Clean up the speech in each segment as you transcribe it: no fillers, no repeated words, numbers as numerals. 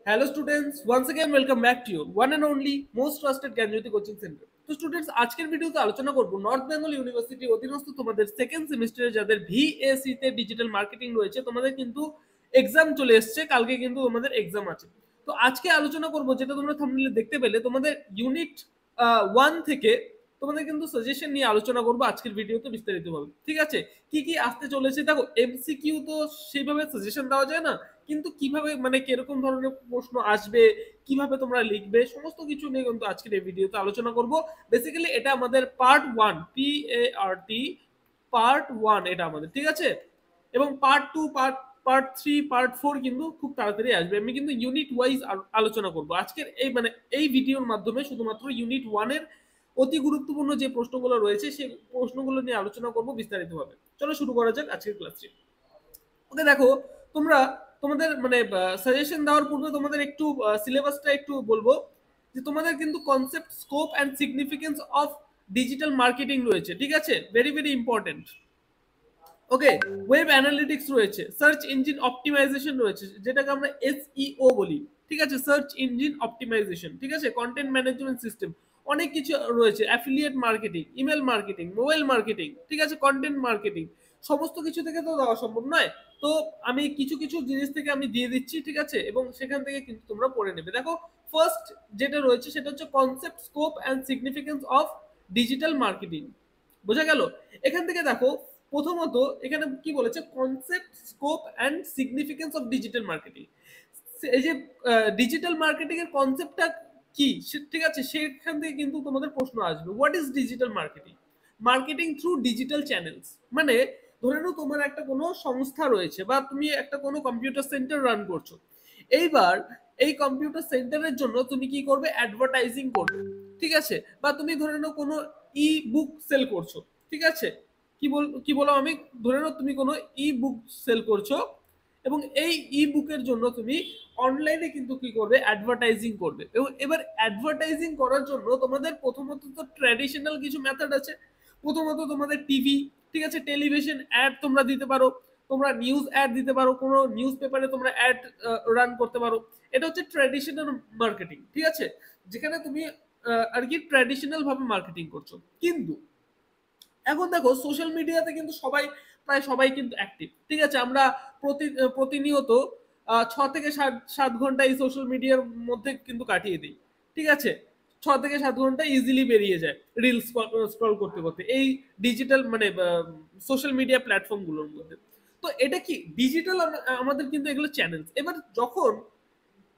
Hello students, once again welcome back to your one and only most trusted Gyanjyoti coaching centre. তো students আজকের ভিডিওতে আলোচনা করব north Bengal university অধীনস্থ তোমাদের সেকেন্ড সেমিস্টারে যাদের ভিএসি তে ডিজিটাল মার্কেটিং রয়েছে তোমাদের কিন্তু এক্সাম চলে এসেছে, কালকে কিন্তু তোমাদের এক্সাম আছে। তো আজকে আলোচনা করব যেটা তোমরা থাম্বনেইলে দেখতে পেলে তোমাদের ইউনিট 1 থেকে তোমাদের কিন্তু সাজেশন নিয়ে আলোচনা করব আজকের ভিডিওতে বিস্তারিতভাবে। ঠিক আছে, কি কি আসতে চলেছে দেখো, এমসিকিউ তো সেইভাবে সাজেশন দেওয়া যায় না, কিন্তু কিভাবে মানে কিরকম ধরনের প্রশ্ন আসবে, কিভাবে তোমরা লিখবে, সমস্ত কিছু নিয়ে কিন্তু আজকের এই ভিডিওতে আলোচনা করব। বেসিক্যালি এটা আমাদের পার্ট 1, PART পার্ট 1 এটা আমাদের, ঠিক আছে। এবং পার্ট 2, পার্ট 3, পার্ট 4 কিন্তু খুব তাড়াতাড়ি আসবে। আমি কিন্তু ইউনিট ওয়াইজ আলোচনা করব আজকের এই মানে এই ভিডিওর মাধ্যমে। শুধুমাত্র ইউনিট 1 এর অতি গুরুত্বপূর্ণ যে প্রশ্নগুলো রয়েছে সেই প্রশ্নগুলো নিয়ে আলোচনা করব বিস্তারিতভাবে। চলো শুরু করা যাক আজকের ক্লাসটি। ওকে দেখো, তোমরা তোমাদের মানে সাজেশন দেওয়ার পূর্বে তোমাদের একটু সিলেবাসটা একটু বলবো যে তোমাদের কিন্তু concept, scope and significance of digital marketing রয়েছে, ঠিক আছে, ভেরি ভেরি ইম্পর্টেন্ট। ওকে, ওয়েব অ্যানালিটিক্স রয়েছে, সার্চ ইঞ্জিন অপটিমাইজেশন রয়েছে যেটাকে আমরা এসইও বলি, ঠিক আছে, সার্চ ইঞ্জিন অপটিমাইজেশন, ঠিক আছে, কন্টেন্ট ম্যানেজমেন্ট সিস্টেম, অনেক কিছু রয়েছে, affiliate marketing, email marketing, mobile marketing, ঠিক আছে, কন্টেন্ট মার্কেটিং। সমস্ত কিছু থেকে তো দেওয়া সম্ভব নয়, তো আমি কিছু কিছু জিনিস থেকে আমি দিয়ে দিচ্ছি, ঠিক আছে, এবং সেখান থেকে কিন্তু তোমরা পড়ে নেবে। দেখো, ফার্স্ট যেটা রয়েছে সেটা হচ্ছে concept, scope and significance of digital marketing. বোঝা গেল? এখান থেকে দেখো, প্রথমত এখানে কি বলেছে, concept, scope and significance of digital marketing. এই যে ডিজিটাল মার্কেটিং এর কনসেপ্টটা কি, ঠিক আছে, সেখান থেকে কিন্তু তোমাদের প্রশ্ন আসবে। What is digital marketing? Marketing through digital channels, মানে ধরে নাও তোমার একটা কোনো সংস্থা রয়েছে বা তুমি একটা কোনো কম্পিউটার সেন্টার রান করছো। এইবার এই কম্পিউটার সেন্টারের জন্য তুমি কি করবে, অ্যাডভার্টাইজিং করবে, ঠিক আছে, বা তুমি ধরে নাও কোনো ই বুক সেল করছো, ঠিক আছে, কি বলো আমি, ধরে নাও তুমি কোনো ই বুক সেল করছো এবং এই ই বুকের জন্য তুমি অনলাইনে কিন্তু কি করবে, অ্যাডভার্টাইজিং করবে। এবং এবার অ্যাডভার্টাইজিং করার জন্য তোমাদের প্রথমত তো ট্র্যাডিশনাল কিছু মেথড আছে। প্রথমত তোমাদের টিভি, ঠিক আছে, টেলিভিশন অ্যাড তোমরা দিতে পারো, তোমরা নিউজ অ্যাড দিতে পারো, কোনো নিউজ পেপারে তোমরা অ্যাড রান করতে পারো। এটা হচ্ছে ট্র্যাডিশনাল মার্কেটিং, ঠিক আছে, যেখানে তুমি আর কি ট্র্যাডিশনাল ভাবে মার্কেটিং করছো। কিন্তু এখন দেখো, সোশ্যাল মিডিয়াতে কিন্তু সবাই, প্রায় সবাই কিন্তু অ্যাক্টিভ, ঠিক আছে, আমরা প্রতিনিয়ত 6 থেকে 7 ঘন্টা এই সোশ্যাল মিডিয়ার মধ্যে কিন্তু কাটিয়ে দিই, ঠিক আছে, 6 থেকে 7 ঘন্টা ইজিলি বেরিয়ে যায় রিলস স্ক্রল করতে করতে এই ডিজিটাল মানে সোশ্যাল মিডিয়া প্ল্যাটফর্ম গুলোর মধ্যে। তো এটা কি ডিজিটাল, আমাদের কিন্তু এগুলো চ্যানেলস। এবার যখন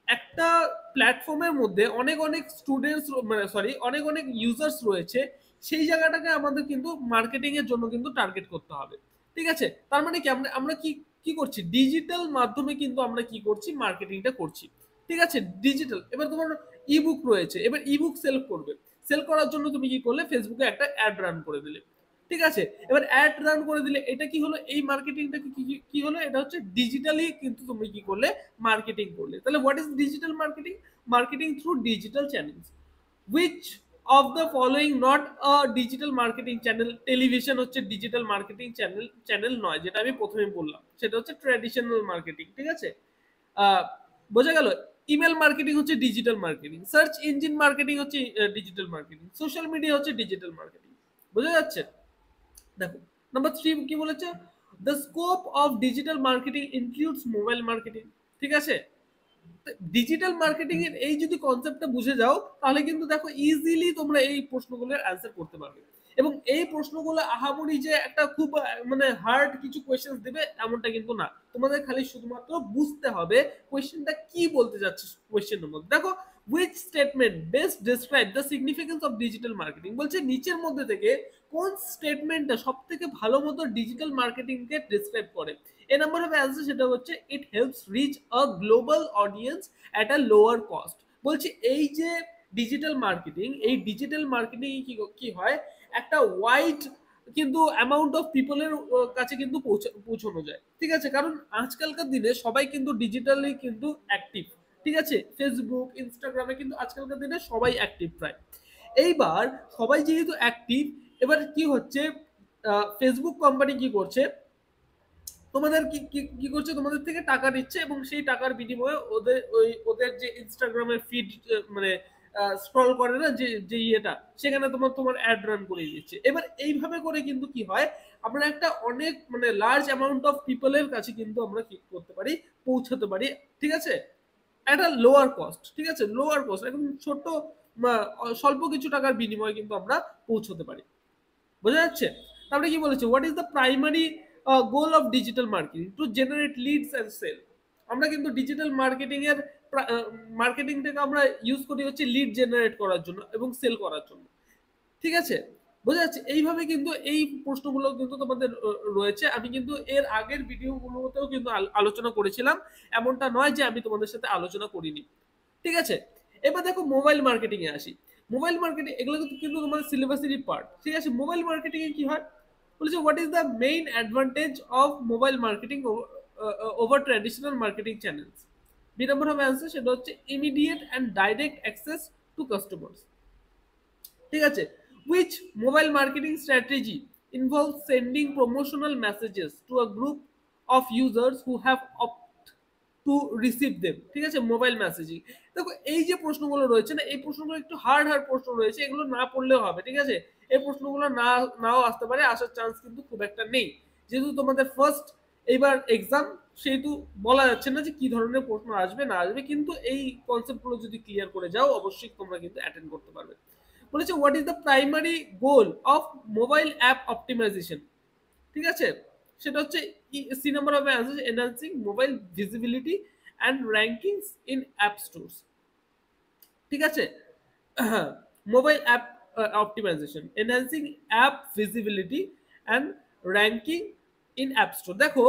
একটা প্ল্যাটফর্মের মধ্যে অনেক অনেক স্টুডেন্টস, মানে সরি, অনেক অনেক ইউজার্স রয়েছে, সেই জায়গাটাকে আমাদের কিন্তু মার্কেটিং এর জন্য কিন্তু টার্গেট করতে হবে, ঠিক আছে। তার মানে কি আমরা আমরা কি কি করছি, ডিজিটাল মাধ্যমে কিন্তু আমরা কি করছি, মার্কেটিংটা করছি, ঠিক আছে, ডিজিটাল। এবার তোমার ইবুক রয়েছে, এবার ইবুক সেল করবে, সেল করার জন্য তুমি কি করলে, ফেসবুকে একটা অ্যাড রান করে দিলে, ঠিক আছে। এবার অ্যাড রান করে দিলে এটা কি হলো, এই মার্কেটিংটা কি হলো, এটা হচ্ছে ডিজিটালি কিন্তু তুমি কি করলে, মার্কেটিং করলে। তাহলে what is digital marketing? Marketing through digital channels. Which of the following not a digital marketing channel? Television হচ্ছে ডিজিটাল মার্কেটিং চ্যানেল, চ্যানেল নয়, যেটা আমি প্রথমে বললাম, সেটা হচ্ছে ট্র্যাডিশনাল মার্কেটিং, ঠিক আছে। আহ, বোঝা গেল? ইমেল মার্কেটিং হচ্ছে digital marketing, search engine marketing হচ্ছে ডিজিটাল মার্কেটিং, সোশ্যাল মিডিয়া হচ্ছে ডিজিটাল মার্কেটিং। বোঝা যাচ্ছে? দেখো, নাম্বার 3 কি বলেছে, the scope of digital marketing includes mobile marketing, ঠিক আছে। ডিজিটাল মার্কেটিং এর এই যদি কনসেপ্টটা বুঝে যাও, তাহলে কিন্তু দেখো ইজিলি তোমরা এই প্রশ্নগুলোর অ্যান্সার করতে পারবে। এবং এই প্রশ্নগুলো আহামরি যে একটা খুব মানে হার্ড কিছু কোয়েশ্চেন দেবে এমনটা কিন্তু না, তোমাদের খালি শুধুমাত্র বুঝতে হবে কোয়েশ্চেনটা কি বলতে যাচ্ছে কোয়েশ্চেনের মধ্যে। দেখো, which statement best describe the significance of digital marketing, বলছে নিচের মধ্যে থেকে কোন স্টেটমেন্টটা সব থেকে ভালো মতো ডিজিটাল মার্কেটিং কে ডিসক্রাইব করে। এ নাম্বার হবে অ্যান্সার, সেটা হচ্ছে it helps reach a global audience at a lower cost. বলছি এই যে ডিজিটাল মার্কেটিং, এই ডিজিটাল মার্কেটিং কি কি হয়, একটা ওয়াইড কিন্তু অ্যামাউন্ট অফ পিপলের কাছে কিন্তু পৌঁছানো যায়, ঠিক আছে, কারণ আজকালকার দিনে সবাই কিন্তু ডিজিটালি কিন্তু অ্যাক্টিভ, ঠিক আছে, ফেসবুক, ইনস্টাগ্রামে কিন্তু আজকালকার দিনে সবাই অ্যাক্টিভ প্রায়। এইবার সবাই যেহেতু অ্যাক্টিভ, এবার কি হচ্ছে, ফেসবুক কোম্পানি কি করছে, তোমাদের কি কি কি করছে, তোমাদের থেকে টাকা নিচ্ছে এবং সেই টাকার বিনিময়ে ওদের যে ইনস্টাগ্রামের ফিড মানে স্ক্রল করে না, যে যে ইয়েটা, সেখানে তোমার অ্যাড রান করে দিচ্ছে। এবার এইভাবে করে কিন্তু কি হয়, আমরা একটা অনেক মানে লার্জ অ্যামাউন্ট অফ পিপলের কাছে কিন্তু আমরা কি করতে পারি, পৌঁছাতে পারি, ঠিক আছে, একটা লোয়ার কস্ট, ঠিক আছে, লোয়ার কস্ট, একদম ছোট স্বল্প কিছু টাকার বিনিময়ে কিন্তু আমরা পৌঁছতে পারি। বোঝা যাচ্ছে? তারপরে কি বলেছে, what is the primary goal of digital marketing? To generate leads and sale. আমরা কিন্তু ডিজিটাল মার্কেটিং এর মার্কেটিংটাকে আমরা ইউজ করি হচ্ছে লিড জেনারেট করার জন্য এবং সেল করার জন্য, ঠিক আছে, বোঝা যাচ্ছে? এইভাবে কিন্তু এই প্রশ্নগুলো কিন্তু তোমাদের রয়েছে। আমি কিন্তু এর আগের ভিডিওগুলোতেও কিন্তু আলোচনা করেছিলাম, এমনটা নয় যে আমি তোমাদের সাথে আলোচনা করিনি, ঠিক আছে। এবার দেখো মোবাইল মার্কেটিং এ আসি। মোবাইল মার্কেটিং এগুলো কিন্তু তোমাদের সিলেবাসেরই পার্ট, ঠিক আছে। মোবাইল মার্কেটিং এ কি হয় বলেছে, what is the main advantage of mobile marketing over traditional marketing channels? B number হবে অ্যান্সার, সেটা হচ্ছে immediate and direct access to customers, ঠিক আছে। Which mobile marketing strategy involves sending promotional messages to a group of users who have opt to receive them, ঠিক আছে, mobile messaging. দেখো এই যে প্রশ্নগুলো রয়েছে না, এই প্রশ্নগুলো একটু হার্ড হার্ড প্রশ্ন রয়েছে, এগুলো না পড়লেও হবে, ঠিক আছে। এই প্রশ্নগুলো নাও আসতে পারে, আসার চান্স কিন্তু খুব একটা নেই, যেহেতু তোমাদের ফার্স্ট এইবার এক্সাম, সেহেতু বলা যাচ্ছে না যে কি ধরনের প্রশ্ন আসবে না আসবে, কিন্তু এই কনসেপ্টগুলো যদি ক্লিয়ার করে যাও অবশ্যই তোমরা কিন্তু অ্যাটেন্ড করতে পারবে। বলেছে what is the primary goal of mobile app optimization, ঠিক আছে, সেটা হচ্ছে সি নাম্বার হবে answer, enhancing mobile visibility and rankings in app stores, ঠিক আছে। Mobile app optimization, enhancing app visibility and ranking in app store. দেখো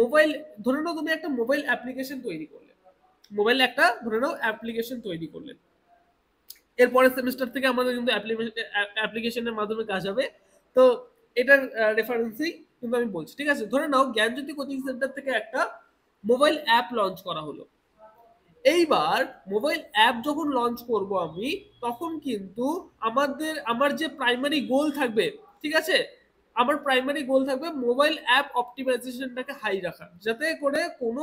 mobile, ধরে নাও তুমি একটা মোবাইল অ্যাপ্লিকেশন তৈরি করলে, মোবাইল একটা ধরে নাও অ্যাপ্লিকেশন তৈরি করলে, এর পরের সেমিস্টার থেকে আমাদের কিন্তু অ্যাপ্লিকেশনের মাধ্যমে কাজ হবে। তো এটার রেফারেন্সেই কিন্তু আমি বলছি, ঠিক আছে। ধরে নাও জ্ঞানজ্যোতি কোচিং সেন্টার থেকে একটা মোবাইল অ্যাপ লঞ্চ করা হলো। এইবার মোবাইল অ্যাপ যখন লঞ্চ করব আমি, তখন কিন্তু আমার যে প্রাইমারি গোল থাকবে, ঠিক আছে, আমার প্রাইমারি গোল থাকবে মোবাইল অ্যাপ অপটিমাইজেশনটাকে হাই রাখা, যাতে করে কোনো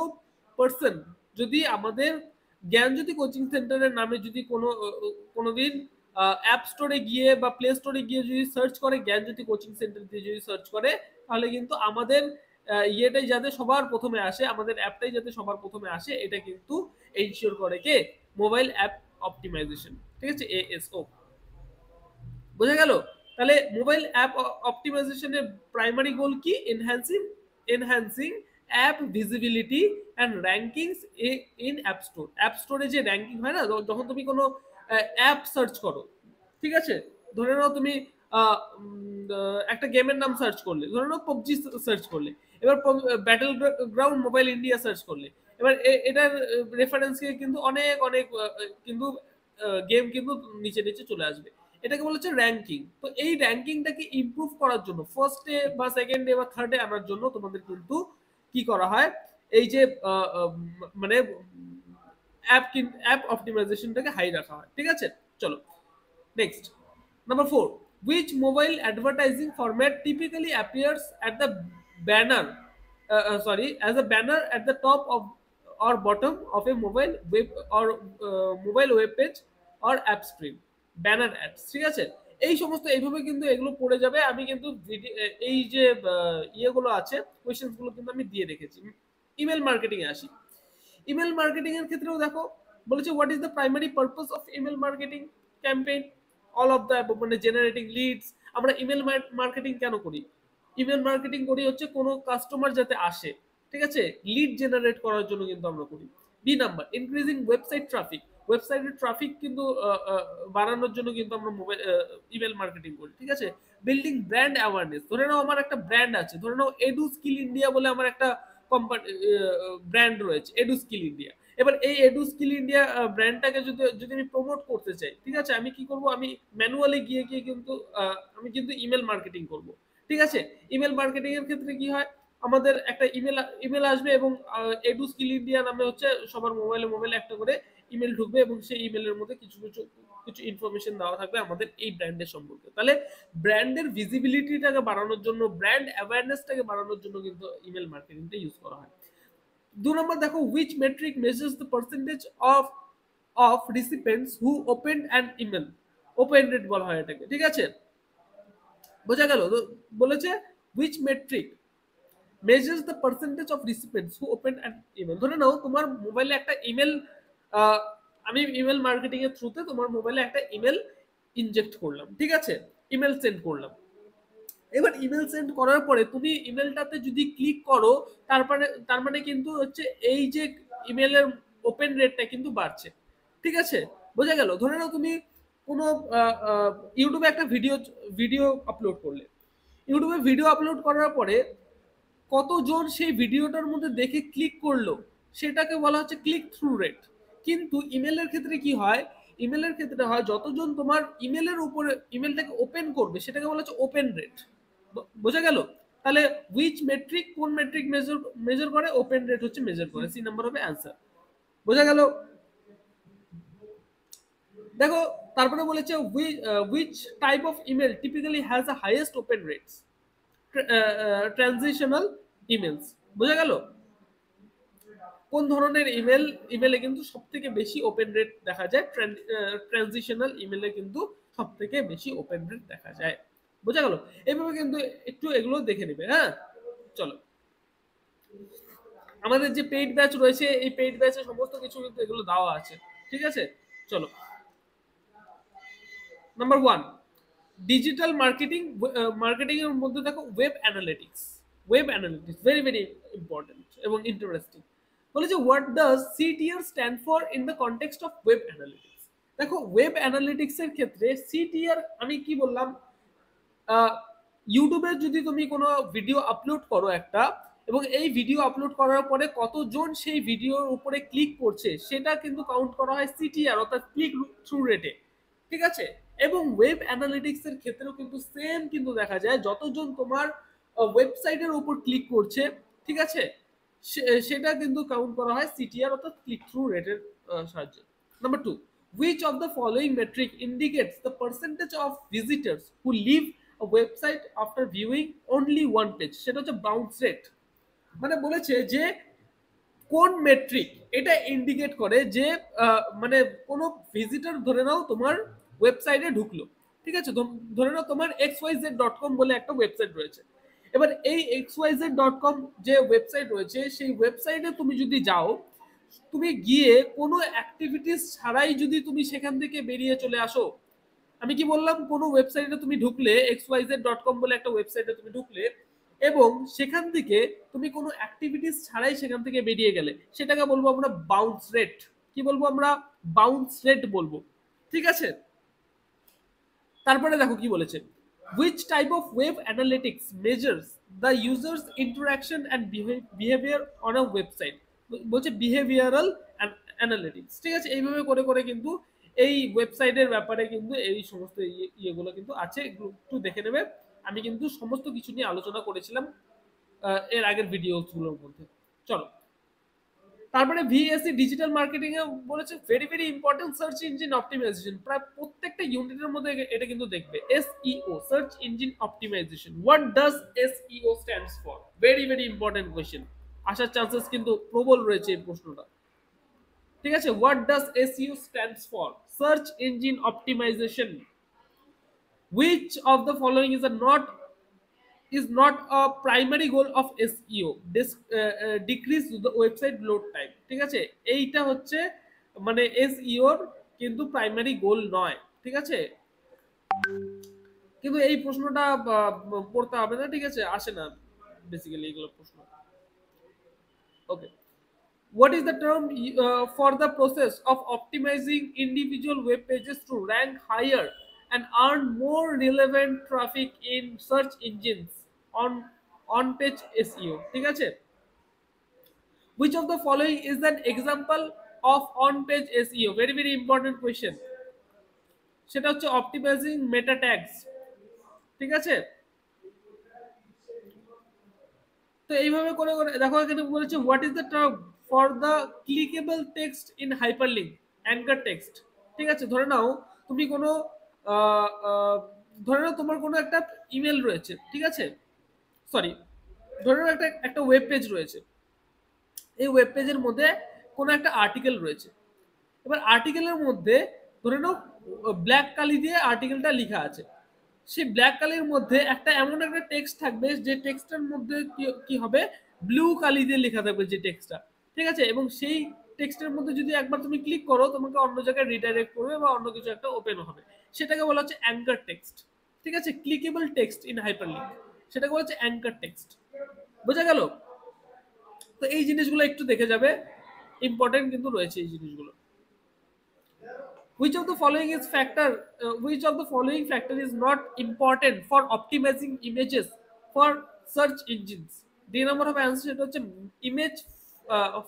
পার্সন যদি আমাদের জ্ঞানজ্যোতি কোচিং সেন্টারের নামে যদি কোনোদিন অ্যাপ স্টোরে গিয়ে বা প্লে স্টোরে গিয়ে যদি সার্চ করে, জ্ঞানজ্যোতি কোচিং সেন্টার দিয়ে যদি সার্চ করে, তাহলে কিন্তু আমাদের ইয়েটাই যাতে সবার প্রথমে আসে, আমাদের অ্যাপটাই যাতে সবার প্রথমে আসে, এটা কিন্তু এনশিওর করে কে, মোবাইল অ্যাপ অপটিমাইজেশন, ঠিক আছে, এএসও। বোঝা গেল? তাহলে মোবাইল অ্যাপ অপটিমাইজেশনের প্রাইমারি গোল কি, enhancing app visibility and rankings in app store. App স্টোরে যে র্যাঙ্কিং হয় না, যখন তুমি কোনো অ্যাপ সার্চ করো, ঠিক আছে, ধরে নাও তুমি একটা গেমের নাম সার্চ করলে, ধরে নাও PUBG সার্চ করলে, এবার battle ground mobile India search করলে, এবার এটার রেফারেন্স কিন্তু অনেক অনেক কিন্তু গেম কিন্তু নিচে নিচে চলে আসবে, এটাকে বলা হচ্ছে র্যাঙ্কিং। তো এই র্যাঙ্কিংটাকে ইমপ্রুভ করার জন্য, ফার্স্টে বা সেকেন্ডে বা থার্ডে আনার জন্য তোমাদের কিন্তু কি করা হয়, এই যে মানে অ্যাপ অপটিমাইজেশনটাকে হাই রাখা হয়, ঠিক আছে। চলো next, number 4, which mobile advertising format typically appears at the banner as a banner at the top of or bottom of a mobile web page or app screen? Banner ads, ঠিক আছে। এই সমস্ত এইভাবে কিন্তু এগুলো পড়ে যাবে। আমি কিন্তু এই যে ইয়েগুলো আছে, কোয়েশ্চেন্স গুলো কিন্তু আমি দিয়ে রেখেছি। ইমেল মার্কেটিং এ আসি। ইমেল মার্কেটিং এর ক্ষেত্রেও দেখো বলেছে, what is the primary purpose of email marketing campaign? All of the, মানে জেনারেটিং লিডস। আমরা ইমেল মার্কেটিং কেন করি? ইমেল মার্কেটিং করি হচ্ছে কোনো কাস্টমার যাতে আসে, ঠিক আছে, লিড জেনারেট করার জন্য কিন্তু আমরা করি। B number, increasing website traffic. ওয়েবসাইটের ট্রাফিক কিন্তু বাড়ানোর জন্য কিন্তু আমরা মোবাইল ইমেল মার্কেটিং করি, ঠিক আছে। Building brand awareness. ধরে নাও আমার একটা ব্র্যান্ড আছে, ধরে নাও এডু স্কিল ইন্ডিয়া বলে আমার একটা কোম্পানি ব্র্যান্ড রয়েছে, এডু স্কিল ইন্ডিয়া। এবার এই এডু স্কিল ইন্ডিয়া ব্র্যান্ডটাকে যদি যদি আমি প্রমোট করতে চাই, ঠিক আছে, আমি কি করব, আমি ম্যানুয়ালি গিয়ে কিন্তু আমি কিন্তু ইমেল মার্কেটিং করব, ঠিক আছে। ইমেল মার্কেটিং এর ক্ষেত্রে কি হয়, আমাদের একটা ইমেল আসবে এবং এডু স্কিল ইন্ডিয়া নামে হচ্ছে সবার মোবাইলে একটা করে ইমেল ঢুকবে এবং সেই ইমেলের মধ্যে কিছু কিছু কিছু ইনফরমেশন দেওয়া থাকবে আমাদের এই ব্র্যান্ডের সম্পর্কে। তাহলে ব্র্যান্ডের ভিজিবিলিটিটাকে বাড়ানোর জন্য, ব্র্যান্ড অ্যাওয়ারনেসটাকে বাড়ানোর জন্য কিন্তু ইমেল মার্কেটিংটা ইউজ করা হয়। 2 নম্বর দেখো, which metric measures the percentage of recipients who opened an email? Open rate বলা হয় এটাকে, ঠিক আছে? বোঝা গেল তো? বলেছে which metric measures the percentage of recipients who opened an email। ধরে নাও তোমার মোবাইলে একটা ইমেল, আমি ইমেল মার্কেটিং এর থ্রুতে তোমার মোবাইলে একটা ইমেল ইনজেক্ট করলাম, ঠিক আছে? ইমেল সেন্ড করলাম। এবার ইমেল সেন্ড করার পরে তুমি ইমেলটাতে যদি ক্লিক করো, তার মানে কিন্তু হচ্ছে এই যে ইমেলের ওপেন রেটটা কিন্তু বাড়ছে, ঠিক আছে? বোঝা গেল? ধরে নাও তুমি কোনো ইউটিউবে একটা ভিডিও আপলোড করলে, ইউটিউবে ভিডিও আপলোড করার পরে কতজন সেই ভিডিওটার মধ্যে দেখে ক্লিক করলো সেটাকে বলা হচ্ছে ক্লিক থ্রু রেট। কিন্তু ইমেলের ক্ষেত্রে কি হয়? ইমেলের ক্ষেত্রে হয় যতজন তোমার ইমেলের উপরে ইমেলটাকে ওপেন করবে সেটাকে বলা হচ্ছে ওপেন রেট। বোঝা গেল? তাহলে হুইচ মেট্রিক, কোন মেট্রিক মেজার করে? ওপেন রেট হচ্ছে মেজার করে। সি নাম্বার হবে অ্যান্সার। বোঝা গেল? দেখো তারপরে বলেছে which type of email typically has the highest open rates? Transitional emails. বোঝা গেল? কোন ধরনের ইমেলে কিন্তু সব থেকে বেশি ওপেন রেট দেখা যায়? ট্রানজিশনাল ইমেলে কিন্তু সব থেকে বেশি ওপেন রেট দেখা যায়। বোঝা গেল? এইভাবে কিন্তু একটু এগুলো দেখে নেবে। হ্যাঁ, চলো, আমাদের যে পেইড ব্যাচ রয়েছে এই পেইড ব্যাচে সমস্ত কিছু কিন্তু এগুলো দেওয়া আছে, ঠিক আছে? চলো, নাম্বার 1, ডিজিটাল মার্কেটিং এর মধ্যে দেখো web analytics very very important এবং ইন্টারেস্টিং। বলেছে what does CTR stand for in the context of web analytics? দেখো ওয়েব অ্যানালিটিক্স এর ক্ষেত্রে সিটিআর আমি কি বললাম, ইউটিউবে যদি তুমি কোনো ভিডিও আপলোড করো একটা, এবং এই ভিডিও আপলোড করার পরে কতজন সেই ভিডিওর উপরে ক্লিক করছে সেটা কিন্তু কাউন্ট করা হয় সিটিআর অর্থাৎ ক্লিক থ্রু রেটে, ঠিক আছে? এবং ওয়েব অ্যানালিটিক্স এর ক্ষেত্রেও কিন্তু সেম কিন্তু দেখা যায় যতজন তোমার ওয়েবসাইটের উপর ক্লিক করছে, ঠিক আছে, সেটা কিন্তু কাউন্ট করা হয় সিটিআর অর্থাৎ ক্লিক থ্রু রেটের সাহায্যে। Number 2, which of the following metric indicates the percentage of visitors who leave a website after viewing only one page? সেটা হচ্ছে বাউন্স রেট। মানে বলেছে যে কোন মেট্রিক এটা ইন্ডিকেট করে যে মানে কোন ভিজিটর ধরে নাও তোমার ওয়েবসাইটে ঢুকলো, ঠিক আছে? ধরে নাও তোমার xyz.com বলে একটা ওয়েবসাইট রয়েছে। এবার এই xyz.com যে ওয়েবসাইট রয়েছে সেই ওয়েবসাইটে তুমি যদি যাও, তুমি গিয়ে কোনো অ্যাক্টিভিটিস ছাড়াই যদি তুমি সেখান থেকে বেরিয়ে চলে আসো, আমি কি বললাম, কোনো ওয়েবসাইটে তুমি ঢুকলে, xyz.com বলে একটা ওয়েবসাইটে তুমি ঢুকলে এবং সেখান থেকে তুমি কোনো অ্যাক্টিভিটিস ছাড়াই সেখান থেকে বেরিয়ে গেলে, সেটাকে বলবো আমরা বাউন্স রেট। কি বলবো আমরা? বাউন্স রেট বলবো, ঠিক আছে? তারপরে দেখো কি বলেছে, which type of web analytics measures the user's interaction and behavior on a website? বলছে behavioral analytics, ঠিক আছে? এইভাবে করে করে কিন্তু এই ওয়েবসাইটের ব্যাপারে কিন্তু এই সমস্ত ইয়েগুলো কিন্তু আছে, একটু দেখে নেবে। আমি কিন্তু সমস্ত কিছু নিয়ে আলোচনা করেছিলাম এর আগের ভিডিওগুলোর মধ্যে। চলো, তারপরে ভিএসসি ডিজিটাল মার্কেটিং এ বলেছে very very important search engine optimization. প্রায় প্রত্যেকটা ইউনিটের মধ্যে এটা কিন্তু দেখবে। SEO, search engine optimization, what does SEO stands for? Very very important question, আসার চান্সেস কিন্তু প্রবল রয়েছে এই প্রশ্নটা, ঠিক আছে? What does SEO stands for? Search engine optimization. which of the following is not a primary goal of SEO? Decrease the website load time, ঠিক আছে? এইটা হচ্ছে মানে SEO এর কিন্তু প্রাইমারি গোল নয়, ঠিক আছে? কিন্তু এই প্রশ্নটা পড়তে হবে না, ঠিক আছে? আসে না বেসিক্যালি এগুলো প্রশ্ন। ওকে, what is the term for the process of optimizing individual web pages to rank higher and earn more relevant traffic in search engines on on page SEO? ঠিক আছে? which of the following is an example of on page SEO? very very important question, সেটা হচ্ছে optimizing meta tags, ঠিক আছে? তো এইভাবে করে করে দেখো এখানে বলেছে what is the term for the clickable text in hyperlink anchor text. ঠিক আছে, ধরে নাও তুমি কোনো আহ, আহ, ধরে নাও তোমার কোনো একটা ইমেল রয়েছে, ঠিক আছে, সরি, ধরে নাও একটা একটা ওয়েব পেজ রয়েছে। এই ওয়েব পেজের মধ্যে কোনো একটা আর্টিকেল রয়েছে। এবার আর্টিকেলের মধ্যে ধরে নাও ব্ল্যাক কালি দিয়ে আর্টিকেলটা লেখা আছে। সেই ব্ল্যাক কালির মধ্যে একটা এমন একটা টেক্সট থাকবে যে টেক্সটের মধ্যে কি হবে, ব্লু কালি দিয়ে লেখা থাকবে যে টেক্সটটা। ঠিক আছে, এবং সেই টেক্সটের মধ্যে যদি একবার তুমি ক্লিক করো তোমাকে অন্য জায়গায় রিডাইরেক্ট করবে বা অন্য কিছু একটা ওপেন হবে। সেটাকে বলা হচ্ছে অ্যাঙ্কার টেক্সট। ঠিক আছে, ক্লিকেবল টেক্সট ইন হাইপারলিংক, সেটাকে বলা হচ্ছে অ্যাঙ্কার টেক্সট। বোঝা গেল? তো এই জিনিসগুলো একটু দেখে যাবে, ইম্পর্টেন্ট কিন্তু রয়েছে এই জিনিসগুলো। Which of the following is factor? Which of the following factor is not important for optimizing images for search engines? দুই নম্বর হবে অ্যান্সার, সেটা হচ্ছে ইমেজ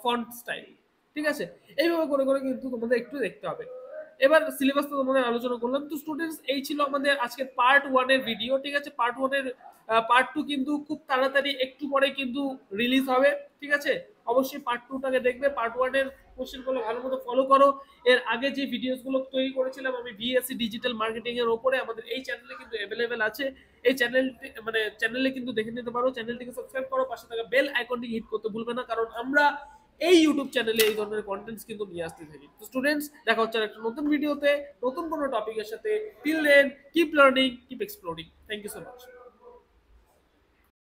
ফন্ট স্টাইল। ঠিক আছে, এইভাবে করে করে কিন্তু তোমাদের একটু দেখতে হবে। এবার সিলেবাস তো তোমাদের আলোচনা করলাম। তো স্টুডেন্টস, এই ছিল আমাদের আজকে পার্ট 1 এর ভিডিও। ঠিক আছে, পার্ট 1 এর পার্ট 2 কিন্তু খুব তাড়াতাড়ি একটু পরে কিন্তু রিলিজ হবে। ঠিক আছে, অবশ্যই পার্ট 2টাকে দেখবে, পার্ট 1 এর কোশ্চেনগুলো ভালো মতো ফলো করো। এর আগে যে ভিডিওসগুলো তৈরি করেছিলাম আমি বিএসসি ডিজিটাল মার্কেটিং এর উপরে, আমাদের এই চ্যানেলে কিন্তু অ্যাভেলেবেল আছে। এই চ্যানেলে কিন্তু দেখে নিতে পারো। চ্যানেলটিকে সাবস্ক্রাইব করো, পাশে থাকা বেল আইকনটি হিট করতে ভুলবে না, কারণ আমরা এই ইউটিউব চ্যানেলে এই ধরনের কন্টেন্টস কিন্তু নিয়ে আসতে থাকি। তো স্টুডেন্টস, দেখা হচ্ছে একটা নতুন ভিডিওতে নতুন কোনো টপিকের সাথে। Till then, keep learning, keep exploring. Thank you so much.